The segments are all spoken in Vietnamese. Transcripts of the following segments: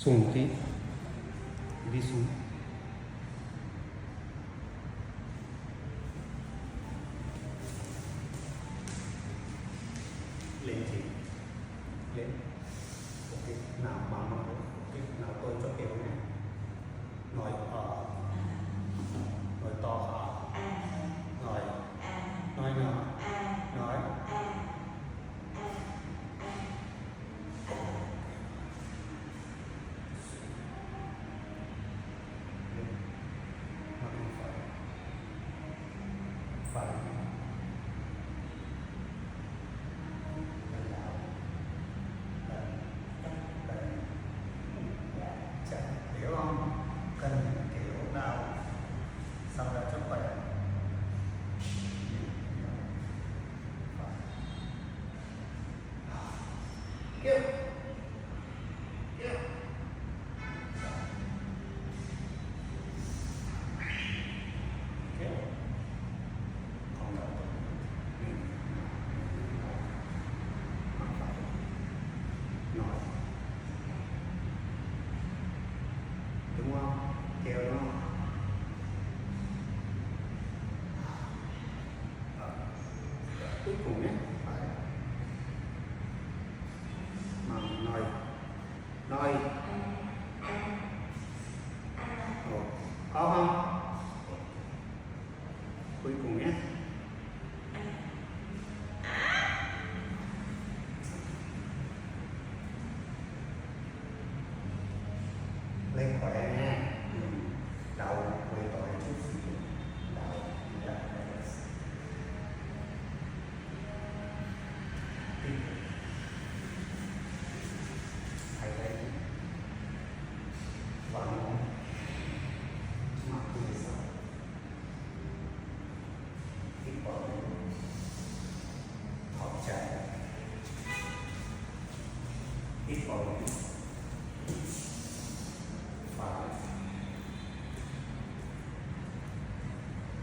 xuống tí, đi xuống, lên tí, lên, ok, nào bằng mặt, ok, nào tôi cho kiểu này, nói nói to nói nhỏ, nói phải hiểu không? Cần kiểu nào sao ra cho khỏe. Kiểu nói đúng không? Kiểu đúng không? Cuối cùng nhé, phải mà nói có không? Cuối cùng nhé, lên khỏe nha. Đầu quay tội chút xíu, đầu dạ, hay đấy, vẫn mặc như sau, hít vào thở chạy, hít vào phải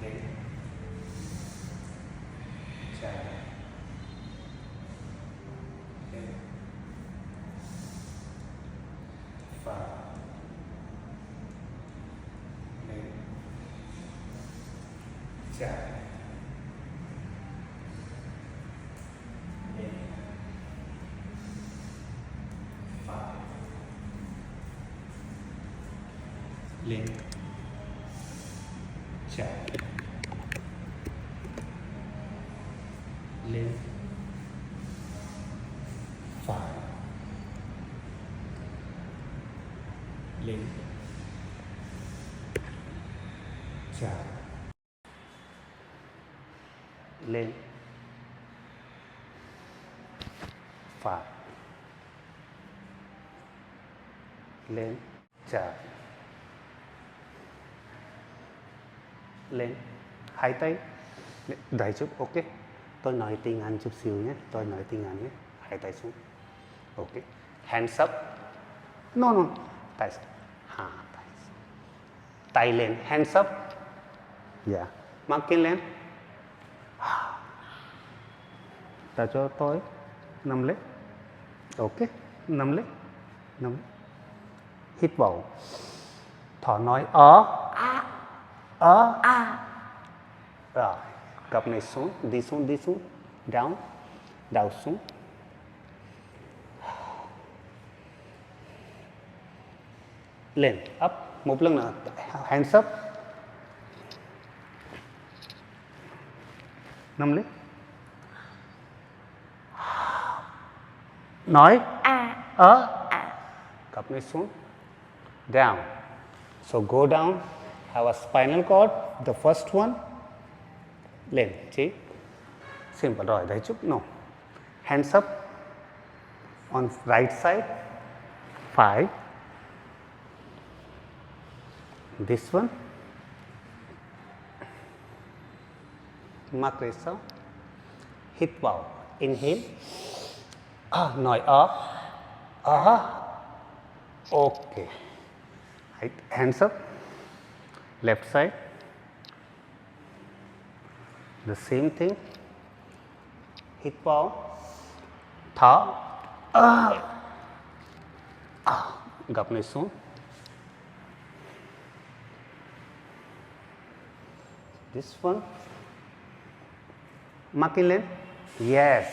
lên chạy lên phải lên chạy lên phải lên chạy lên phải lên chạy lên phải lên chạy lên hai tay đẩy chút, ok, tôi nói tiếng Anh chút xíu nhé, tôi nói tiếng Anh nhé, hai tay xuống, ok, hands up, no, tay tay lên, hands up, dạ, mắt kính lên, ta cho tôi 5 lít, ok, 5 lít, hít vào, thở nói rồi, cặp này xuống, đi xuống, down, down xuống, lên, up, một lần nữa, hands up, 5 lít, nói cặp này xuống, down, so go down, have a spinal cord, the first one, lên, see, simple rồi, đấy chút, no, hands up, on right side, phải, this one, mark this out, hít vào, inhale, nói ok, hands up, left side, the same thing, hít vào, thở, gập người xuống. This one. Marking lên. Yes.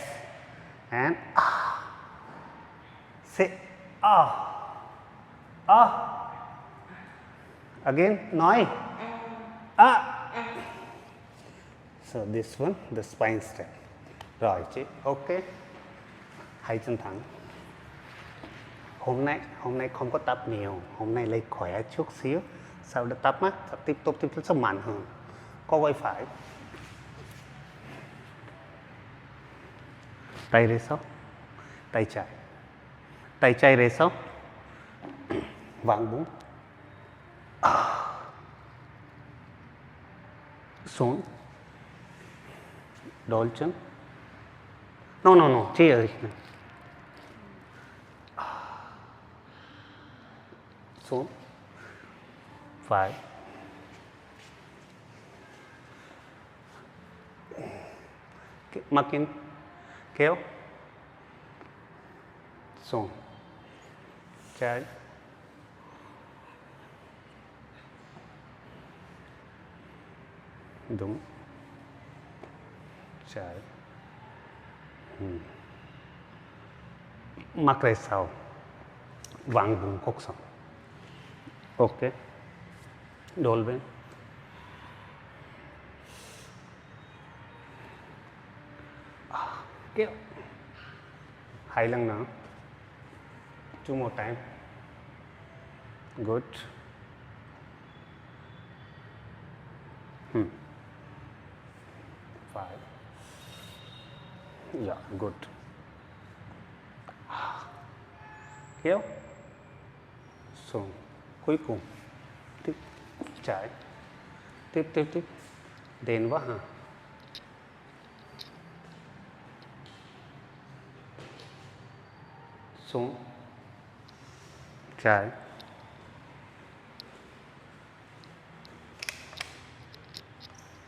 And say again, nói. So this one, the spine step. Rồi chị, ok. Hai chân thẳng. Hôm nay không có tập nhiều, hôm nay lấy khỏe chút xíu. Sau đó tập á, tiếp tục sẽ mạnh hơn. Có quay phải. Tay ra sau. Tay trái ra sau. Vặn bụng. Xuống. Đôi chân. No, chị ơi. Xuống. Phải. Marking. Kéo. Xuống. Trái. Đúng. Trái. Mắc ra sau. Vặn bụng cột sống. Ok. Đổ bên. Kéo. Hai lần nữa. Two more time. Good. Five. Yeah, good. Kéo. Xuống. Cuối cùng. Tiếp. Trái. Tiếp. Đền quá hả? Xuống. Trái.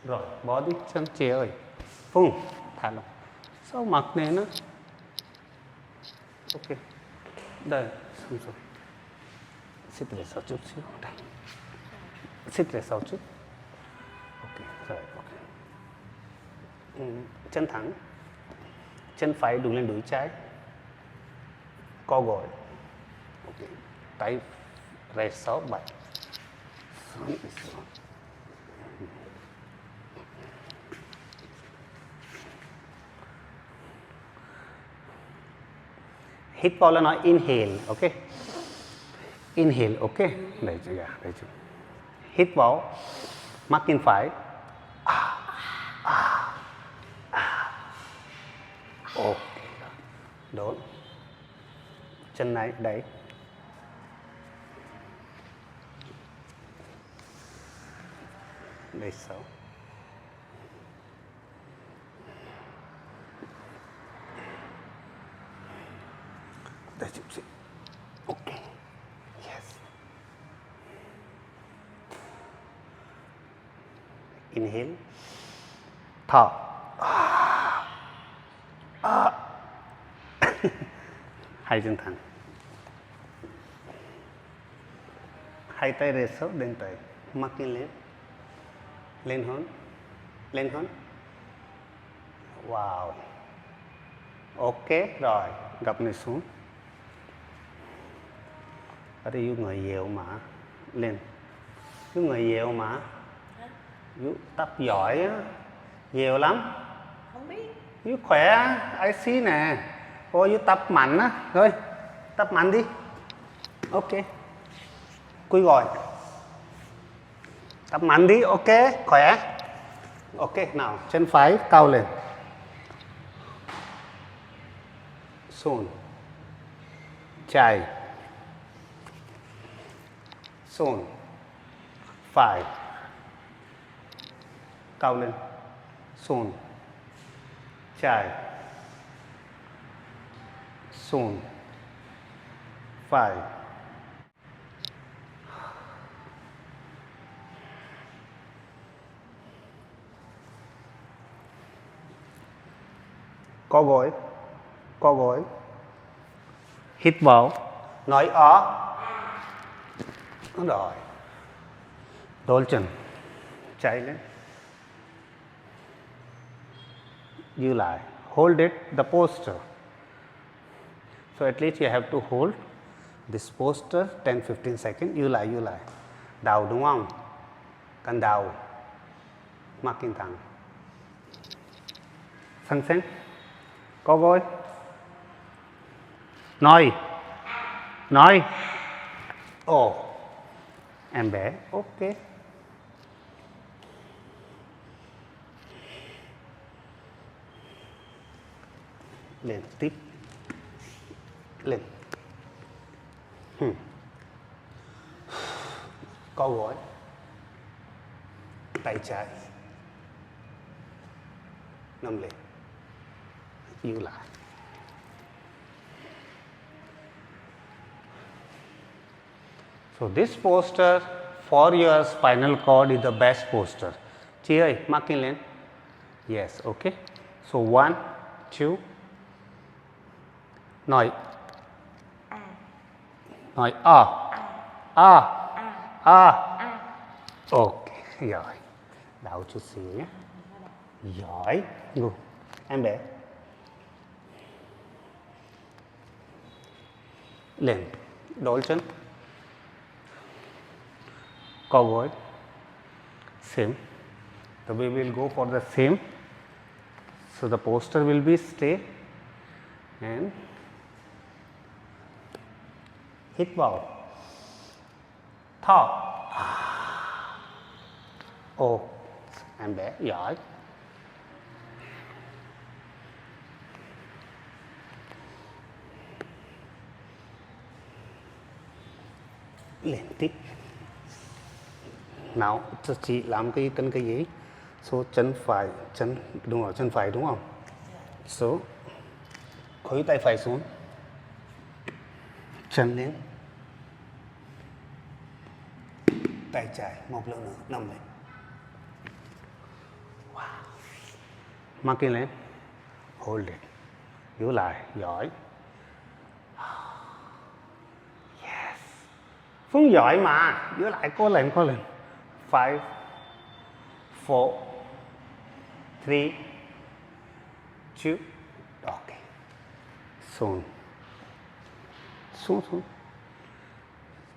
Rồi, bỏ đi chân chị ơi. Phung, thả lỏng. Sao mặc này nữa? Ok. Đây, xong rồi. Xích về sau chút xíu. Đây. Xích về sau chút. Ok, rồi, ok. Chân thẳng. Chân phải đụng lên đùi trái. Co gối. Ok. Tay ra 6, 7. Hít vào là nói inhale, ok? Inhale, ok? Đây chưa? Hít vào, marking phải. Ok. Đốn. Chân này, đấy. Đây 6. Đây chút xíu. Ok. Yes. Inhale. Thở. Hai chân thẳng. Hai tay ra sau đến tay. Marking lên. Lên hơn. Wow. Ok, rồi. Gập người xuống. Ở đây người nhiều mà. Lên. Người nhiều mà. Tập giỏi á. Nhiều lắm. Không biết. Khỏe á. I see nè. Cô tập mạnh á. Rồi. Tập mạnh đi. Ok. Cúi gối. Tập mạnh đi. Ok. Khỏe. Ok. Nào. Chân phải cao lên. Xuống. Chạy. Xuống. Phải. Cao lên. Xuống. Chạy. Xuống. Phải. Co gối. Hít vào. Nói Rồi. Đổ chân. Chạy lên. You lại. Hold it, the poster. So at least you have to hold this poster 10-15 seconds. You lại. Đầu đúng không? Cần đầu. Marking thẳng. Sẵn sàng. Có gối. Nói. Ồ. Em bé. Ok. Lên tiếp. Lên. Co gối. Tay trái. Nằm lên. Giữ lại. So this posture for your spinal cord is the best posture. Chị ơi, marking lên. Yes, okay. So 1, 2. Nói ok, giỏi. Đảo chút xíu nhé. Giỏi. Ngủ. Em bé. Lên. Đổ chân. Co gối. Same. So we will go for the same. So the posture will be stay and hít vào. Thở. Ồ, em bé giỏi. Lên tiếp. Nào, chị làm cái chân cái gì? Số chân phải, đúng rồi, chân phải đúng không? Số khuỷu tay phải xuống. Chân lên. Tay trái, một lần nữa, nằm lên. Wow. Marking lên. Hold it. Giữ lại, giỏi. Yes. Phương giỏi mà. Giữ lại, cố lên. 5, 4, 3, 2. Ok. Xuống.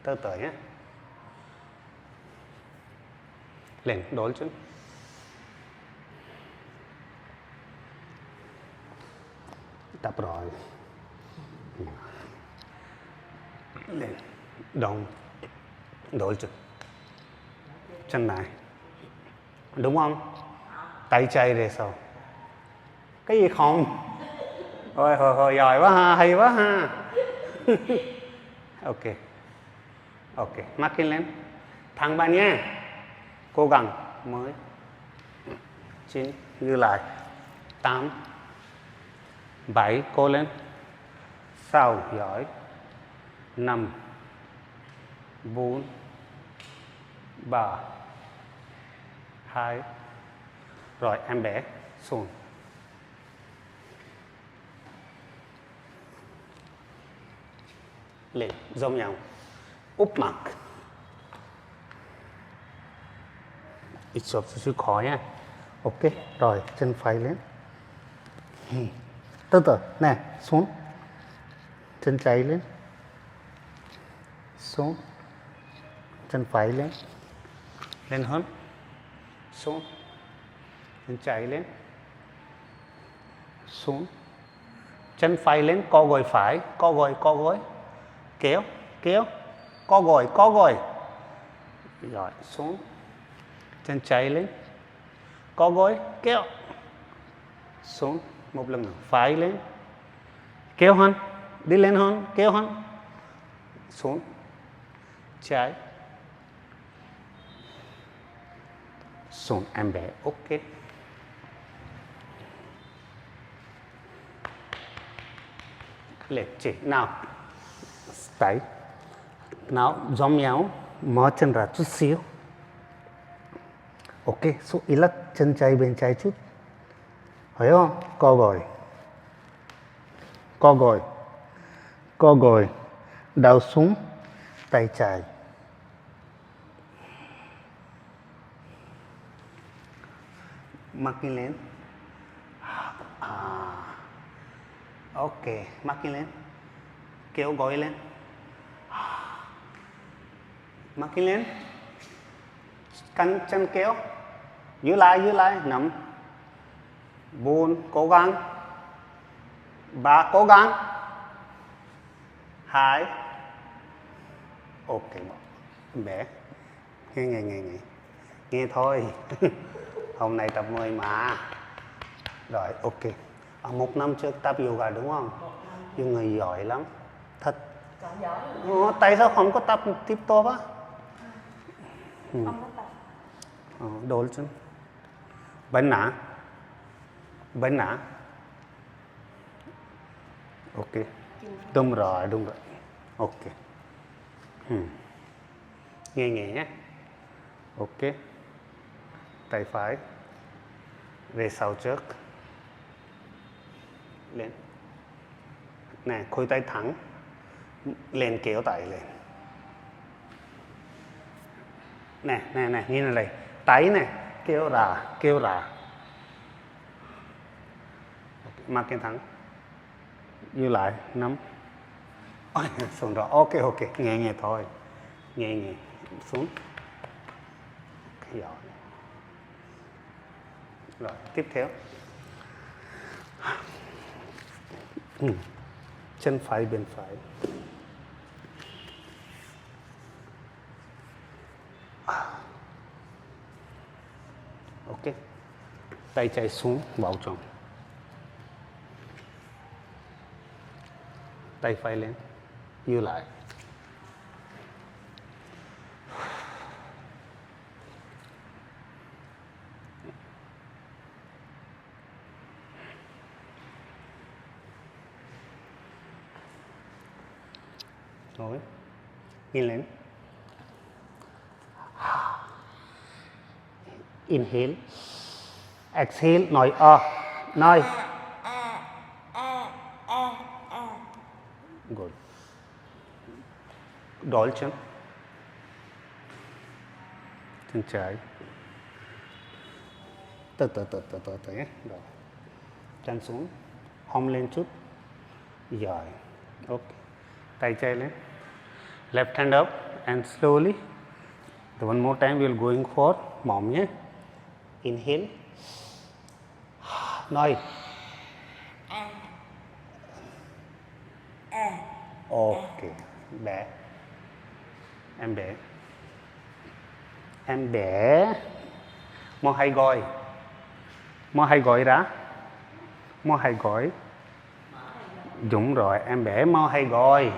Từ từ nhé. Lên, đổ chân. Tập rồi. Lên, đổ chân. Chân này. Đúng không? Tay chạy về sau. Cái gì không? Ôi, giỏi quá ha, hay quá ha. Ok, marking lên. Thẳng bạn nhé. Cố gắng. 10, 9, giữ lại. 8, 7, cố lên. 6, giỏi. 5, 4, 3, 2. Rồi, em bé xuống. Lên, giống nhau. Úp mặt. Ít chút khó nha. Ok, rồi, chân phải lên. Từ từ, nè, xuống. Chân trái lên. Xuống. Chân phải lên. Lên hơn. Xuống. Chân trái lên. Xuống. Chân phải lên, co gối phải, co gối. Kéo. Co gối. Rồi, xuống. Chân trái lên. Co gối, kéo. Xuống. Một lần nữa, phải lên. Kéo hơn. Đi lên hơn, kéo hơn. Xuống. Trái. Xuống, em bé, ok. Lên, chỉ, nào. Tay. Nào, giống nhau. Mở chân ra chút xíu. Ok, số ý lắc chân trái bên trái chút. Thấy không? Co gối. Đầu xuống. Tay trái. mắt kính lên. Ok, mắt kính lên. Kéo gối lên. Mắt kính lên. Căng chân kéo. Giữ lại, nắm. 4, cố gắng. 3, cố gắng. 2. Ok, bé. Nghe thôi. Hôm nay tập 10 mà. Rồi, ok. Một năm trước tập yoga đúng không? Nhưng người giỏi lắm. Thật. Tại sao không có tập tiếp tục á? Ông có tập. Đổ chân. Bên nã. Ok. Đúng rồi. Ok. Nghe nhẹ. Ok. Tay phải. Về sau trước. Lên. Nè, khuỷu tay thẳng. Lên kéo tay lên. Nè, như này. Tay nè, kéo ra. Mắt kính thẳng. Giữ lại, nắm. Ôi, xuống rồi. Ok. Nghe thôi. Nghe. Xuống. Giỏi. Rồi, tiếp theo. Chân phải bên phải. Ok. Tay chạy xuống vào trong. Tay phải lên. Giữ lại. Rồi. Nhìn lên. Inhale. Exhale. Nói. Good. Đổi chân. Chân trái. Từ nhé. Rồi. Chân xuống. Hông lên chút. Giỏi. Ok. Tay trái lên. Left hand up and slowly. One more time we will going for mom nhé. Inhale. Nói. Ok. Bé. Em bé. Mo hay gọi ra. Mo hay gọi. Đúng rồi, em bé mo hay gọi.